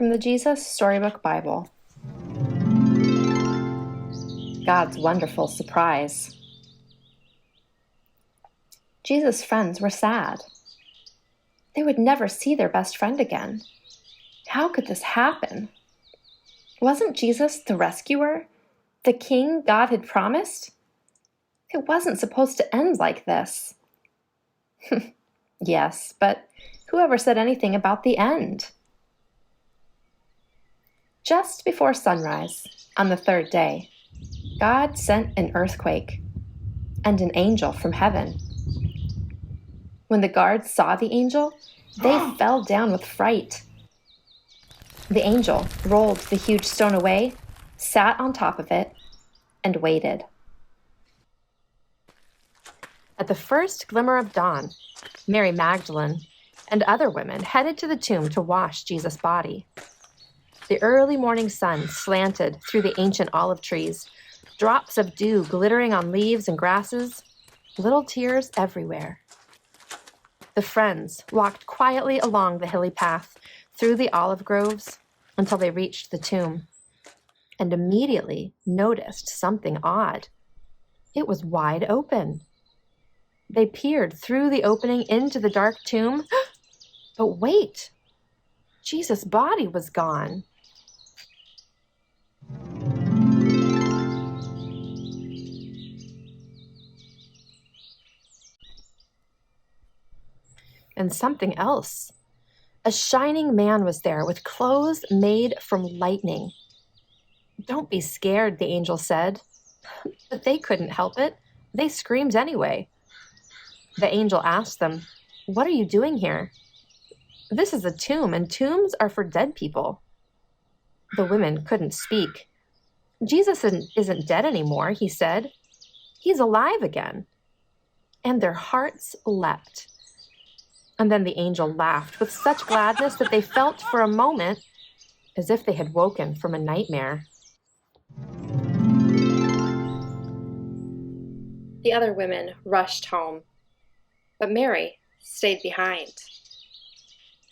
From the Jesus Storybook Bible. God's wonderful surprise. Jesus' friends were sad. They would never see their best friend again. How could this happen? Wasn't Jesus the rescuer? The king God had promised? It wasn't supposed to end like this. Yes, but whoever said anything about the end? Just before sunrise, on the third day, God sent an earthquake and an angel from heaven. When the guards saw the angel, they fell down with fright. The angel rolled the huge stone away, sat on top of it, and waited. At the first glimmer of dawn, Mary Magdalene and other women headed to the tomb to wash Jesus' body. The early morning sun slanted through the ancient olive trees, drops of dew glittering on leaves and grasses, little tears everywhere. The friends walked quietly along the hilly path through the olive groves until they reached the tomb, and immediately noticed something odd. It was wide open. They peered through the opening into the dark tomb, but wait, Jesus' body was gone. And something else. A shining man was there with clothes made from lightning. "Don't be scared," the angel said. But they couldn't help it. They screamed anyway. The angel asked them, "What are you doing here?" "This is a tomb, and tombs are for dead people." The women couldn't speak. "Jesus isn't dead anymore," he said. "He's alive again." And their hearts leapt. And then the angel laughed with such gladness that they felt for a moment as if they had woken from a nightmare. The other women rushed home, but Mary stayed behind.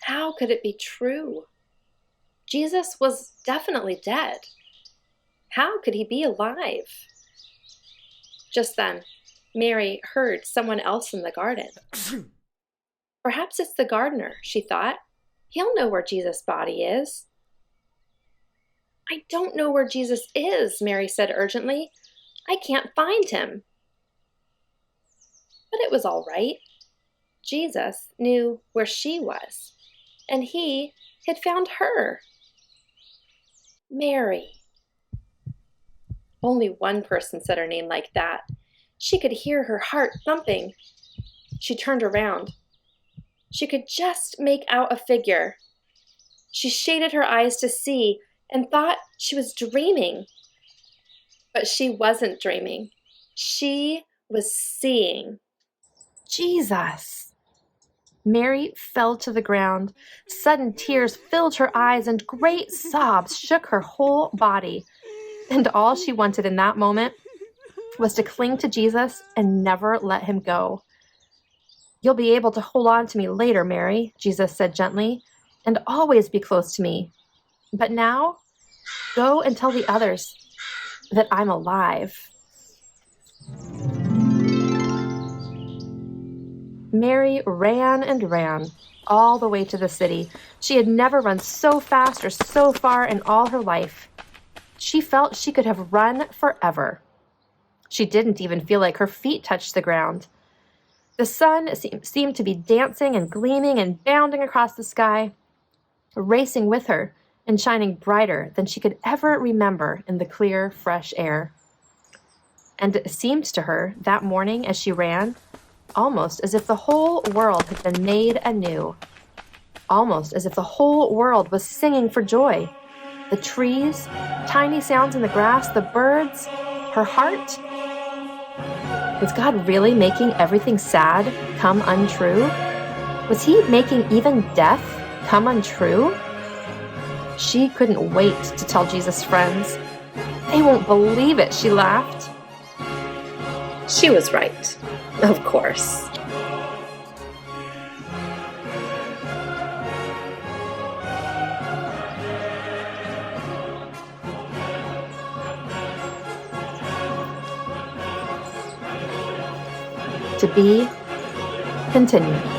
How could it be true? Jesus was definitely dead. How could he be alive? Just then, Mary heard someone else in the garden. Perhaps it's the gardener, she thought. He'll know where Jesus' body is. "I don't know where Jesus is," Mary said urgently. "I can't find him." But it was all right. Jesus knew where she was, and he had found her. Mary. Only one person said her name like that. She could hear her heart thumping. She turned around. She could just make out a figure. She shaded her eyes to see and thought she was dreaming. But she wasn't dreaming. She was seeing. Jesus! Mary fell to the ground. Sudden tears filled her eyes and great sobs shook her whole body. And all she wanted in that moment was to cling to Jesus and never let him go. "You'll be able to hold on to me later, Mary," Jesus said gently, "and always be close to me. But now, go and tell the others that I'm alive." Mary ran and ran all the way to the city. She had never run so fast or so far in all her life. She felt she could have run forever. She didn't even feel like her feet touched the ground. The sun seemed to be dancing and gleaming and bounding across the sky, racing with her and shining brighter than she could ever remember in the clear, fresh air. And it seemed to her that morning as she ran, almost as if the whole world had been made anew, almost as if the whole world was singing for joy. The trees, tiny sounds in the grass, the birds, her heart. Was God really making everything sad come untrue? Was he making even death come untrue? She couldn't wait to tell Jesus' friends. "They won't believe it," she laughed. She was right, of course. To be continued.